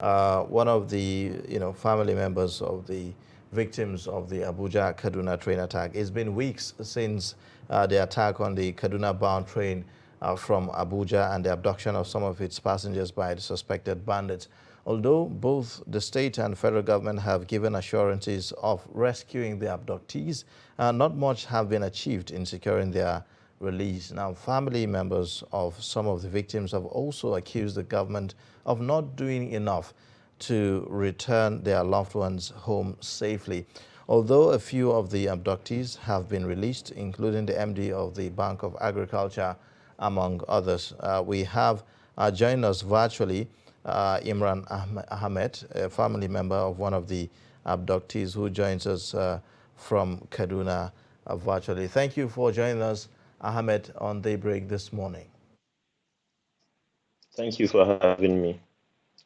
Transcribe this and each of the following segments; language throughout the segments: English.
one of the family members of the victims of the Abuja Kaduna train attack. It's been weeks since the attack on the Kaduna-bound train from Abuja and the abduction of some of its passengers by the suspected bandits. Although both the state and federal government have given assurances of rescuing the abductees, not much have been achieved in securing their release. Now, family members of some of the victims have also accused the government of not doing enough to return their loved ones home safely. Although a few of the abductees have been released, including the MD of the Bank of Agriculture, among others, we have joined us virtually Imran Ahmed, a family member of one of the abductees who joins us from Kaduna virtually. Thank you for joining us, Ahmed, on Daybreak this morning. Thank you for having me.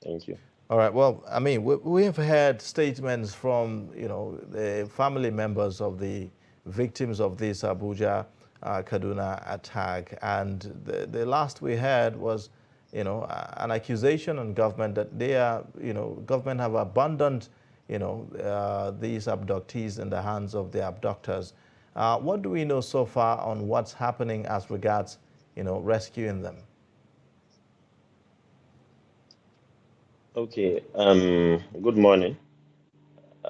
Thank you. All right. Well, I mean, we have heard statements from, the family members of the victims of this Abuja Kaduna attack. And the last we heard was, an accusation on government that they are, government have abandoned, these abductees in the hands of the abductors. What do we know so far on what's happening as regards, rescuing them? Okay. Good morning.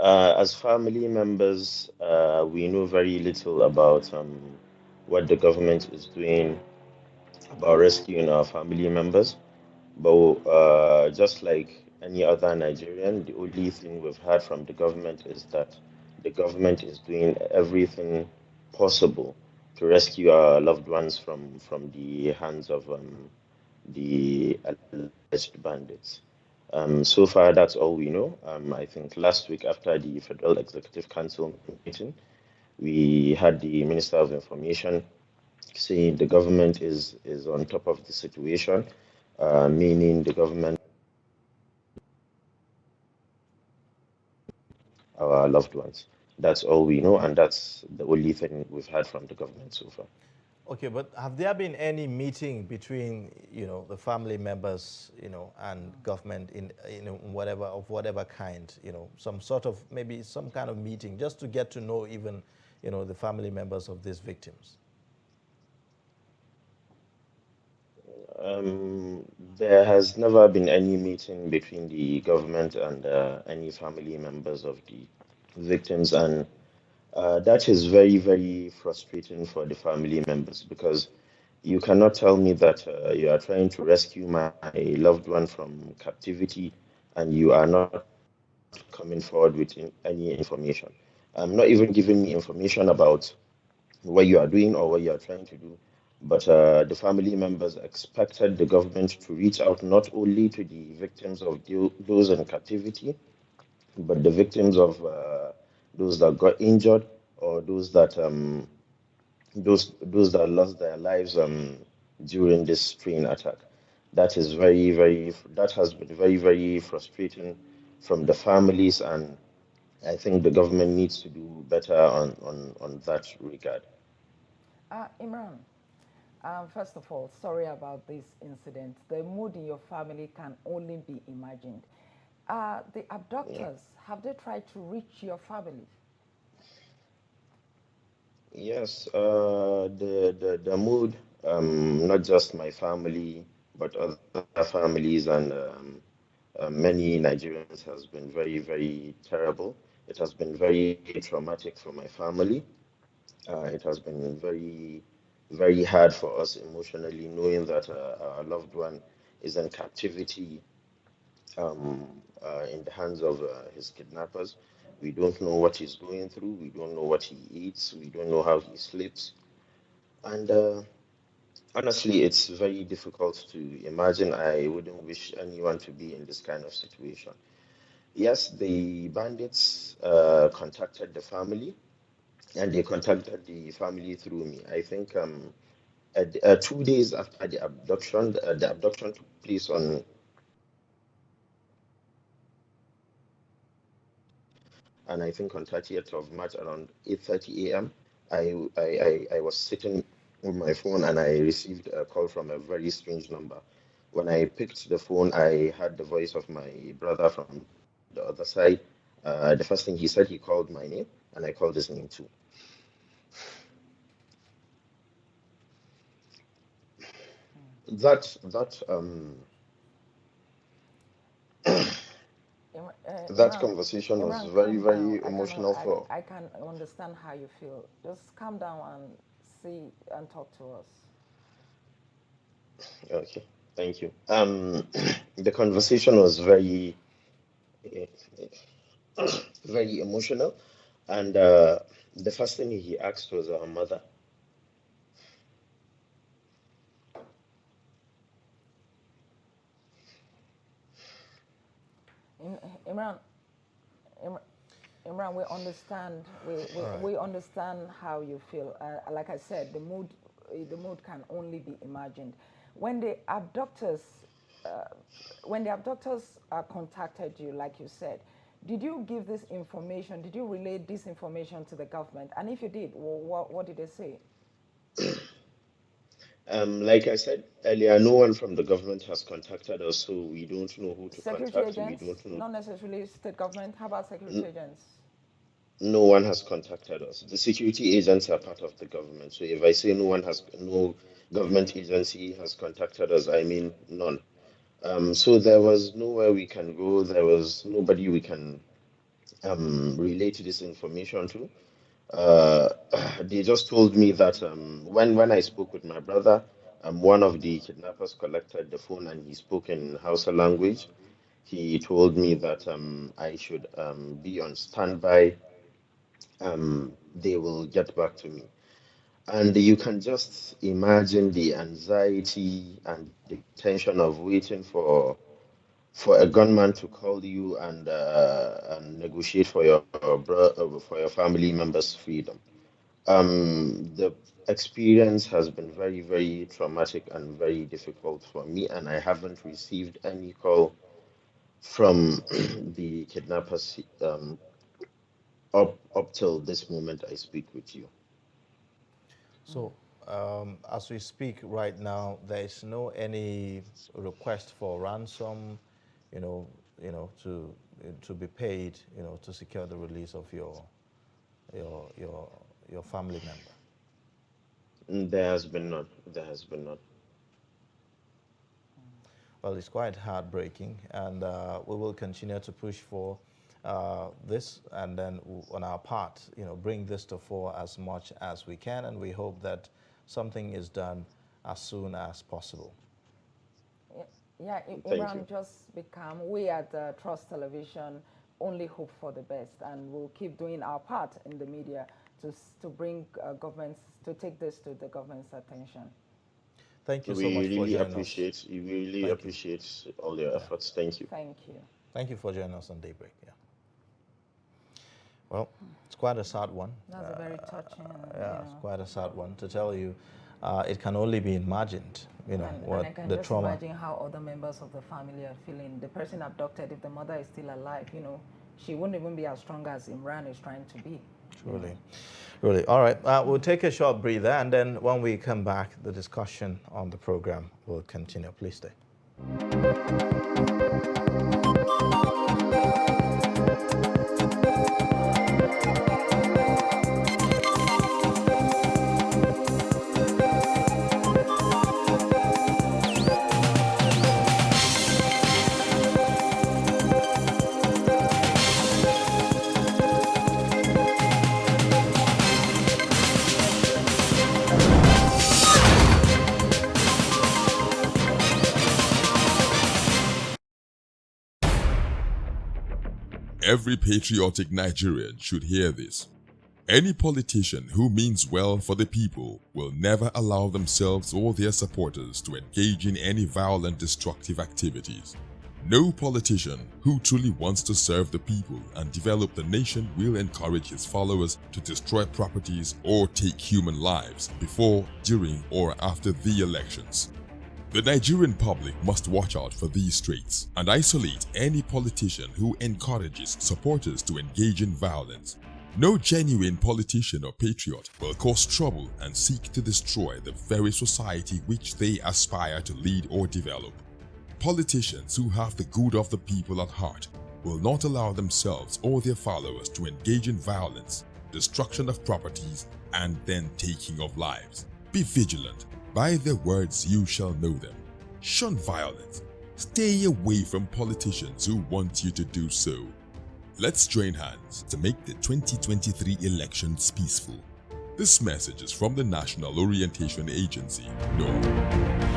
As family members, we know very little about what the government is doing about rescuing our family members. But just like any other Nigerian, the only thing we've heard from the government is that the government is doing everything possible to rescue our loved ones from the hands of the alleged bandits. So far, that's all we know. I think last week, after the Federal Executive Council meeting, we had the Minister of Information saying the government is on top of the situation, meaning the government, our loved ones. That's all we know, and that's the only thing we've heard from the government so far. Okay, but have there been any meeting between, the family members, and government in whatever of whatever kind, some sort of maybe some kind of meeting just to get to know even, the family members of these victims? Um, there has never been any meeting between the government and any family members of the victims, and that is very, very frustrating for the family members because you cannot tell me that you are trying to rescue my loved one from captivity and you are not coming forward with any information. Not even giving me information about what you are doing or what you are trying to do. But the family members expected the government to reach out not only to the victims of those in captivity, but the victims of those that got injured or those that lost their lives during this train attack. That is that has been very, very frustrating from the families, and I think the government needs to do better on that regard. Imran, first of all, sorry about this incident. The mood in your family can only be imagined. The Yeah. abductors, have they tried to reach your family? Yes, the mood, not just my family, but other families and many Nigerians has been very, very terrible. It has been very traumatic for my family. It has been very, very hard for us emotionally, knowing that our loved one is in captivity in the hands of his kidnappers. We don't know what he's going through. We don't know what he eats. We don't know how he sleeps. And honestly, it's very difficult to imagine. I wouldn't wish anyone to be in this kind of situation. Yes, the bandits contacted the family, and they contacted the family through me. I think 2 days after the abduction took place on, and I think on 30th of March around 8:30 a.m. I was sitting on my phone and I received a call from a very strange number. When I picked the phone, I heard the voice of my brother from the other side. The first thing he said, he called my name, and I called his name too. That that Imran, conversation was Imran, very, calm down. very emotional for. I can understand how you feel. Just calm down and see and talk to us. Okay, thank you. The conversation was very, eh, very emotional, and the first thing he asked was our mother. Imran, Imran, Imran, All right. we understand how you feel. Like I said, the mood can only be imagined. When the abductors, uh, when the abductors contacted you, like you said, did you give this information? Did you relay this information to the government? And if you did, what did they say? Like I said earlier, no one from the government has contacted us, so we don't know who to Security contact. We agents, don't know. not necessarily state government. How about security agents? No one has contacted us. The security agents are part of the government. So if I say no government agency has contacted us, I mean none. So there was nowhere we can go. There was nobody we can relate this information to. Uh, they just told me that when I spoke with my brother, one of the kidnappers collected the phone and he spoke in Hausa language. He told me that I should be on standby. They will get back to me. And you can just imagine the anxiety and the tension of waiting for a gunman to call you and negotiate for for your family members' freedom. The experience has been very, very traumatic and very difficult for me, and I haven't received any call from the kidnappers up till this moment I speak with you. So, as we speak right now, there is no any request for ransom, you know, to be paid, to secure the release of your your your family member. There has been none. There has been none. Well, it's quite heartbreaking, and we will continue to push for this, and then on our part, bring this to fore as much as we can, and we hope that something is done as soon as possible. Yeah, Thank you. Imran, just be calm. We at Trust Television only hope for the best, and we'll keep doing our part in the media to bring governments to take this to the government's attention. Thank you so We much for really joining us. appreciate, we really Thank you. appreciate all your Yeah. efforts. Thank you. Thank you. Thank you for joining us on Daybreak. Yeah. Well, it's quite a sad one. That's a very touching. Yeah, it's quite a sad one to tell you. It can only be imagined, what and I can the just trauma. imagine how other members of the family are feeling. The person abducted, if the mother is still alive, she wouldn't even be as strong as Imran is trying to be. Truly. Really. All right. We'll take a short breather, and then when we come back, the discussion on the program will continue. Please stay. Every patriotic Nigerian should hear this. Any politician who means well for the people will never allow themselves or their supporters to engage in any violent, destructive activities. No politician who truly wants to serve the people and develop the nation will encourage his followers to destroy properties or take human lives before, during, or after the elections. The Nigerian public must watch out for these traits and isolate any politician who encourages supporters to engage in violence. No genuine politician or patriot will cause trouble and seek to destroy the very society which they aspire to lead or develop. politicians who have the good of the people at heart will not allow themselves or their followers to engage in violence, destruction of properties, and then taking of lives. Be vigilant. By their words you shall know them. Shun violence. Stay away from politicians who want you to do so. Let's join hands to make the 2023 elections peaceful. This message is from the National Orientation Agency, NORA.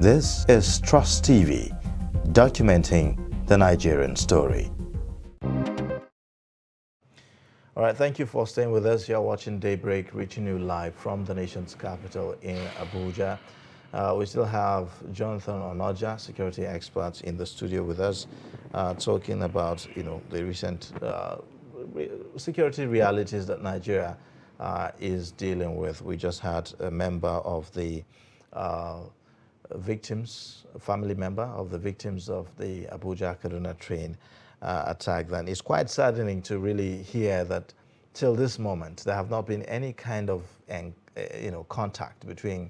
This is Trust TV, documenting the Nigerian story. All right, thank you for staying with us. You're watching Daybreak, reaching you live from the nation's capital in Abuja. We still have Jonathan Onoja, security expert, in the studio with us, talking about the recent security realities that Nigeria is dealing with. We just had a member of the victims, a family member of the victims of the Abuja-Kaduna train attack. And it's quite saddening to really hear that till this moment there have not been any kind of contact between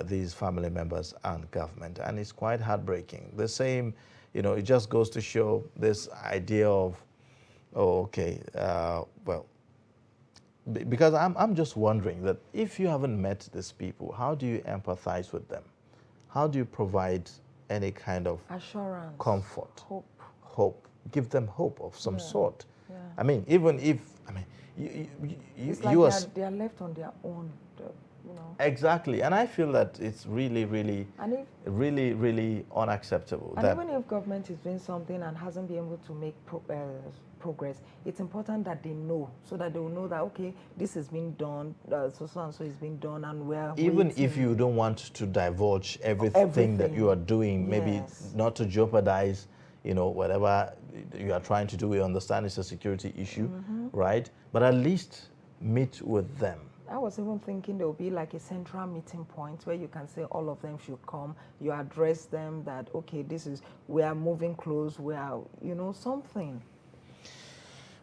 these family members and government, and it's quite heartbreaking. The same, it just goes to show this idea of, well, because I'm just wondering that if you haven't met these people, how do you empathize with them? How do you provide any kind of assurance, comfort, hope, give them hope of some sort? Yeah. I mean, even if, it's like they are left on their own, Exactly, and I feel that it's really, really, really, really unacceptable. And even if government is doing something and hasn't been able to make progress, it's important that they know, so that they will know that, okay, this has been done, so and so is being done, and we're even waiting. if you don't want to divulge everything that you are doing, maybe not to jeopardize, whatever you are trying to do. We understand it's a security issue, right? But at least meet with them. I was even thinking there will be like a central meeting point where you can say all of them should come. You address them that, okay, we are moving close, we are, something.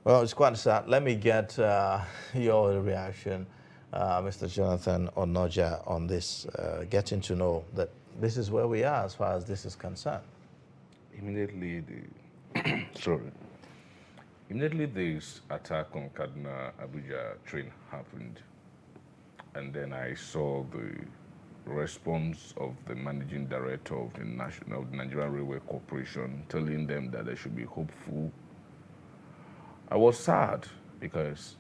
Well, it's quite sad. Let me get your reaction, Mr. Jonathan Onoja, on this, getting to know that this is where we are as far as this is concerned. Immediately, immediately this attack on Kaduna-Abuja train happened, and then I saw the response of the managing director of the Nigerian Railway Corporation, telling them that they should be hopeful. I was sad because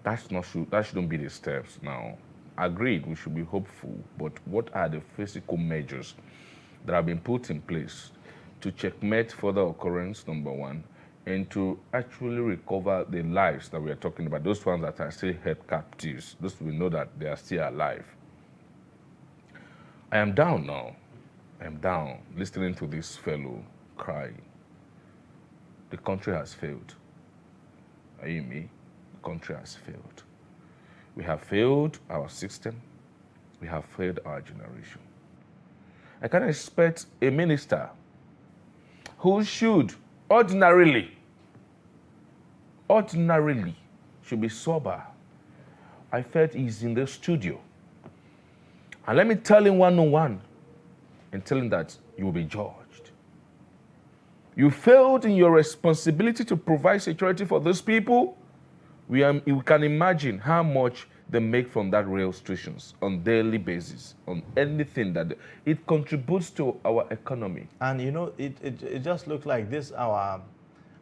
that shouldn't be the steps now. Agreed, we should be hopeful, but what are the physical measures that have been put in place to checkmate further occurrence, number one, and to actually recover the lives that we are talking about, those ones that are still held captives, those we know that they are still alive. I am down now. I am down listening to this fellow crying. The country has failed. Are you me? The country has failed. We have failed our system. We have failed our generation. I can't expect a minister who should ordinarily should be sober. I felt he's in the studio. And let me tell him 101 and tell him that you will be judged. You failed in your responsibility to provide security for those people. You can imagine how much they make from that rail stations on daily basis, on anything that it contributes to our economy. And it just looks like this, our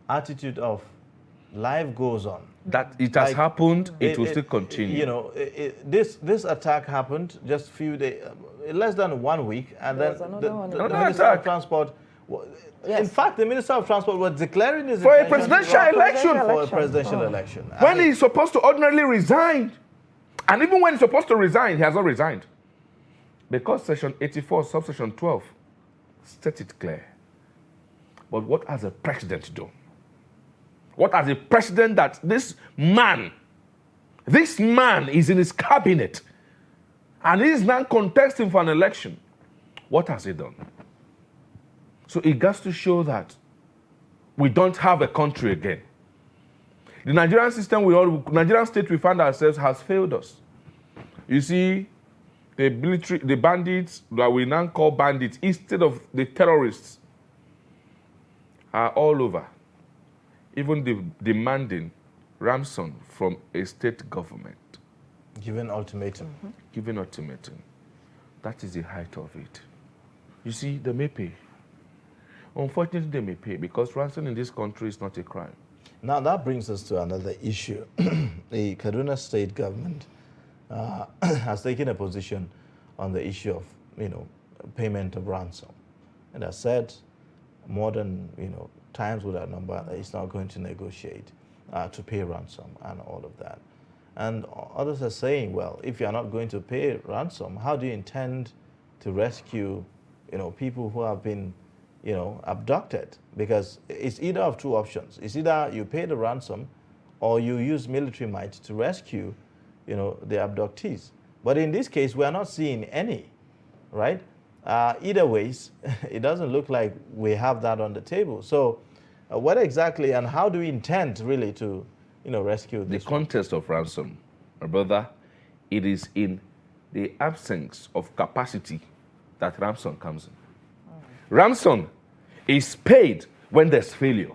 attitude of life goes on. That it has happened, it will still continue. This attack happened just few days, less than 1 week, and then the Minister of Transport. In fact, the Minister of Transport was declaring his for a presidential election. For a presidential election. When he's supposed to ordinarily resign. And even when he's supposed to resign, he has not resigned. Because Section 84, Subsection 12, states it clear. But what has the president done? What has the president that this man is in his cabinet, and he's now contesting for an election? What has he done? So it has to show that we don't have a country again. The Nigerian system, Nigerian state we find ourselves has failed us. You see, the bandits that we now call bandits, instead of the terrorists, are all over, even demanding ransom from a state government. Given ultimatum. Given ultimatum. That is the height of it. You see, they may pay. Unfortunately, they may pay because ransom in this country is not a crime. Now that brings us to another issue. The Kaduna state government has taken a position on the issue of, payment of ransom, and has said more than, times with that number that it's not going to negotiate to pay ransom and all of that. And others are saying, well, if you're not going to pay ransom, how do you intend to rescue, people who have been, abducted? Because it's either of two options. It's either you pay the ransom or you use military might to rescue, the abductees. But in this case, we are not seeing any, right? Either ways, it doesn't look like we have that on the table. So what exactly and how do we intend really to, rescue this? The context of ransom, my brother, it is in the absence of capacity that ransom comes in. Ransom is paid when there's failure.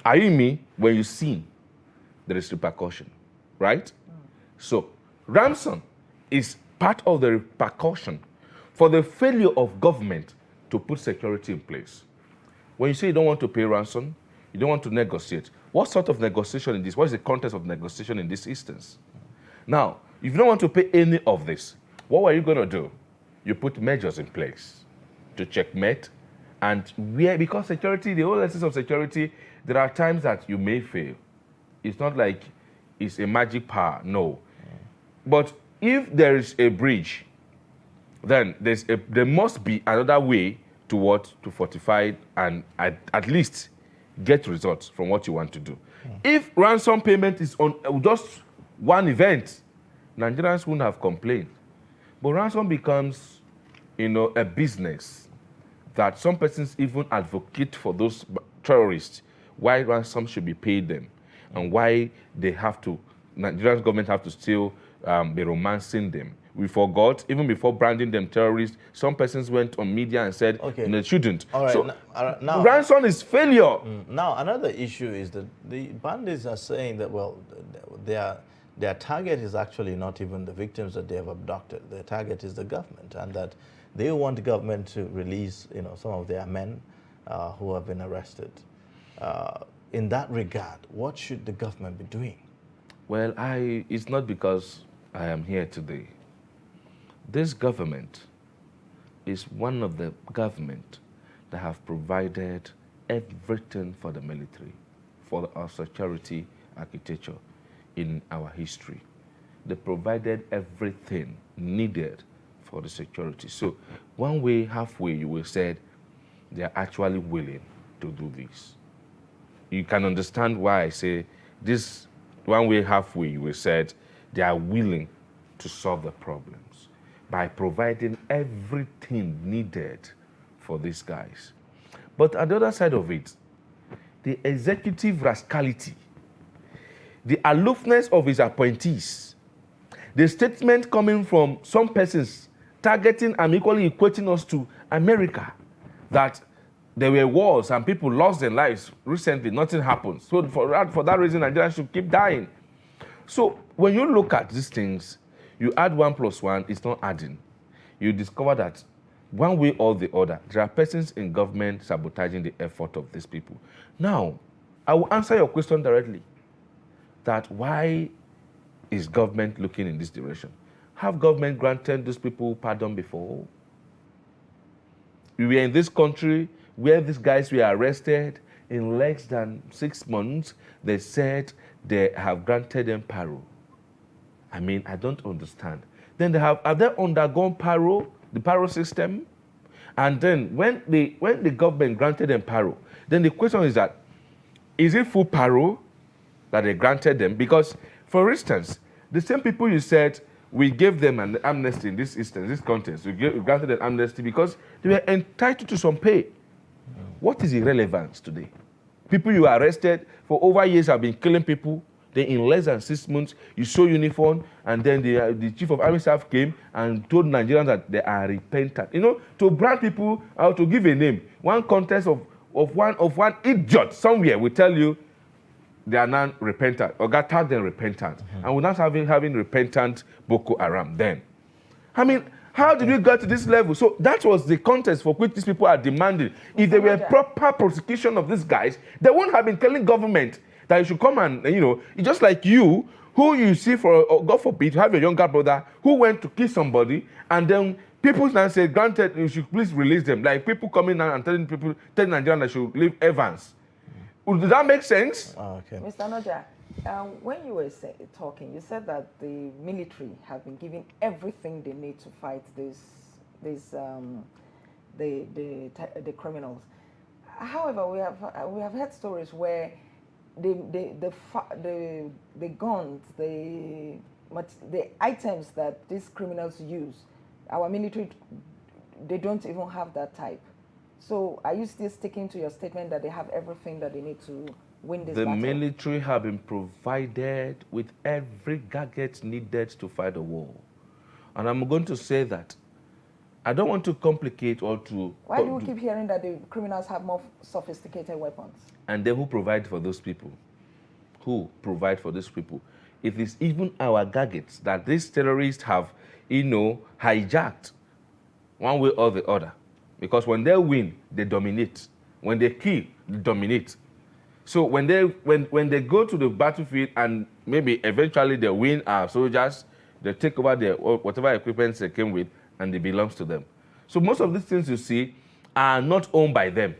Are you me? When you sin, there is repercussion, right? So ransom is part of the repercussion for the failure of government to put security in place. When you say you don't want to pay ransom, you don't want to negotiate, what sort of negotiation in this? What is the context of negotiation in this instance? Now, if you don't want to pay any of this, what are you going to do? You put measures in place to checkmate, and because security, the whole essence of security, there are times that you may fail. It's not like it's a magic power, no. But if there is a breach, then there must be another way to fortify and at least get results from what you want to do. If ransom payment is on just one event, Nigerians wouldn't have complained. But ransom becomes, a business that some persons even advocate for those terrorists, why ransom should be paid them, and why Nigerian government have to still be romancing them. We forgot, even before branding them terrorists, some persons went on media and said, they shouldn't. All right, so now ransom is failure. Now, another issue is that the bandits are saying that, well, their target is actually not even the victims that they have abducted. Their target is the government, and that they want the government to release, some of their men who have been arrested. In that regard, what should the government be doing? Well, it's not because I am here today. This government is one of the government that have provided everything for the military, for our security architecture in our history. They provided everything needed for the security. So one way, halfway, you will say they are actually willing to do this. You can understand why I say this one way, halfway, you will say they are willing to solve the problems by providing everything needed for these guys. But on the other side of it, the executive rascality, the aloofness of his appointees, the statement coming from some persons targeting and equally equating us to America, that there were wars and people lost their lives recently, nothing happened. So for that reason, Nigerians should keep dying. So when you look at these things, you add 1 + 1, it's not adding. You discover that one way or the other, there are persons in government sabotaging the effort of these people. Now, I will answer your question directly, that why is government looking in this direction? Have government granted these people pardon before? We were in this country where these guys were arrested in less than 6 months. They said they have granted them parole. I mean, I don't understand. Then have they undergone parole, the parole system? And then when the government granted them parole, then the question is that, is it full parole that they granted them? Because, for instance, the same people you said we gave them an amnesty in this instance, this context, we granted them amnesty because they were entitled to some pay. What is the relevance today? People you arrested for over years have been killing people. Then in less than 6 months, you saw uniform, and then the chief of army staff came and told Nigerians that they are repentant. You know, to brand people or to give a name. One contest of one idiot somewhere will tell you they are not repentant, or God tagged them repentant. And we're not having repentant Boko Haram then. I mean, how did we get to this level? So that was the context for which these people are demanding. If there were proper prosecution of these guys, they wouldn't have been telling government that you should come and, you know, it's just like you, who you see God forbid, you have a younger brother who went to kill somebody, and then people now say, granted, you should please release them. Like people coming out and telling Nigerians they should leave Evans. Does that make sense? Oh, okay. Mr. Noja, when you were talking, you said that the military have been given everything they need to fight the criminals. However, we have heard stories where the guns, the items that these criminals use, our military, they don't even have that type. So are you still sticking to your statement that they have everything that they need to win this battle? The military have been provided with every gadget needed to fight the war. And I'm going to say that I don't want to complicate or to... Why do you keep hearing that the criminals have more sophisticated weapons? And then who provide for those people? Who provide for those people? It is even our gadgets that these terrorists have, you know, hijacked one way or the other. Because when they win, they dominate. When they kill, they dominate. So when they go to the battlefield and maybe eventually they win our soldiers, they take over their whatever equipment they came with and it belongs to them. So most of these things you see are not owned by them.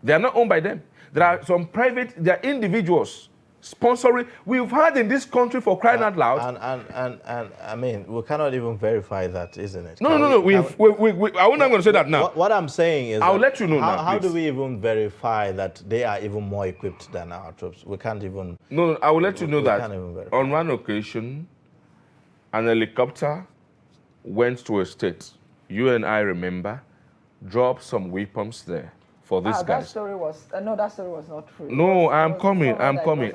They are not owned by them. There are some private, there are individuals sponsoring. We've had in this country, for crying out loud. And I mean, we cannot even verify that, isn't it? No. I'm not going to say that now. What I'm saying is, I'll let you know now. How do we even verify that they are even more equipped than our troops? We can't even. No, I will let you know that on one occasion, an helicopter went to a state. You and I remember, dropped some weapons there. For this guy. That story was that story was not true. No, I'm coming.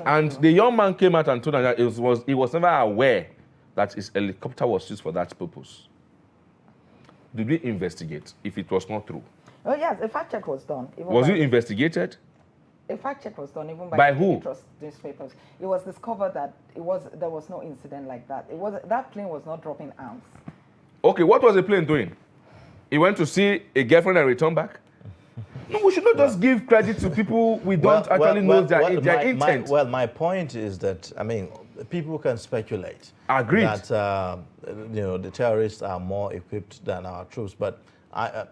And the young man came out and told us that he was never aware that his helicopter was used for that purpose. Did we investigate if it was not true? Oh yes, a fact check was done. Was it investigated? A fact check was done even by who? Newspapers. It was discovered that there was no incident like that. That plane was not dropping arms. Okay, what was the plane doing? He went to see a girlfriend and returned back? No, we should not just give credit to people we don't actually know their intent. My point is that, I mean, people can speculate. Agreed. That, you know, the terrorists are more equipped than our troops. But I'm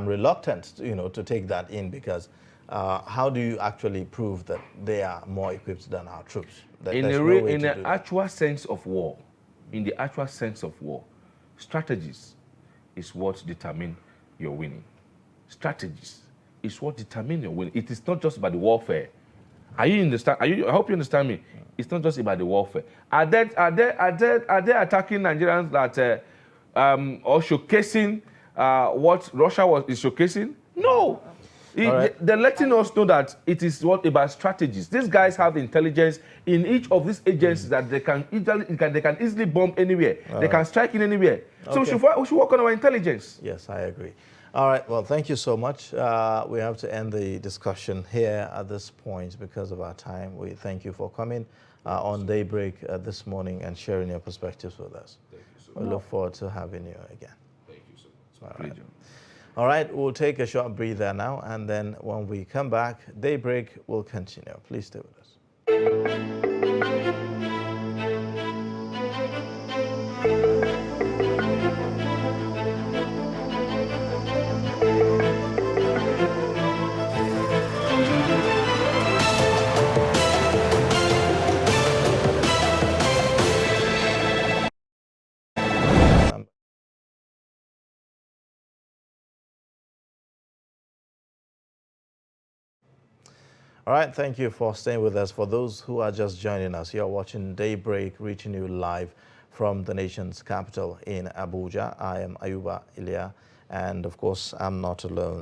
reluctant, you know, to take that in because how do you actually prove that they are more equipped than our troops? In the actual sense of war, strategies is what determine your winning. Strategies is what determines your winning. It is not just about the warfare. I hope you understand me. It's not just about the warfare. Are they attacking Nigerians that or showcasing what Russia is showcasing? No. They're letting us know that it is about strategies. These guys have intelligence in each of these agencies that they can easily bomb anywhere. They can strike in anywhere. So we should work on our intelligence. Yes, I agree. All right. Well, thank you so much. We have to end the discussion here at this point because of our time. We thank you for coming on Daybreak this morning and sharing your perspectives with us. Thank you so much. We look forward to having you again. Thank you so much. All right. We'll take a short breather now, and then when we come back, Daybreak will continue. Please stay with us. All right, thank you for staying with us. For those who are just joining us, you're watching Daybreak, reaching you live from the nation's capital in Abuja. I am Ayuba Ilya, and of course, I'm not alone.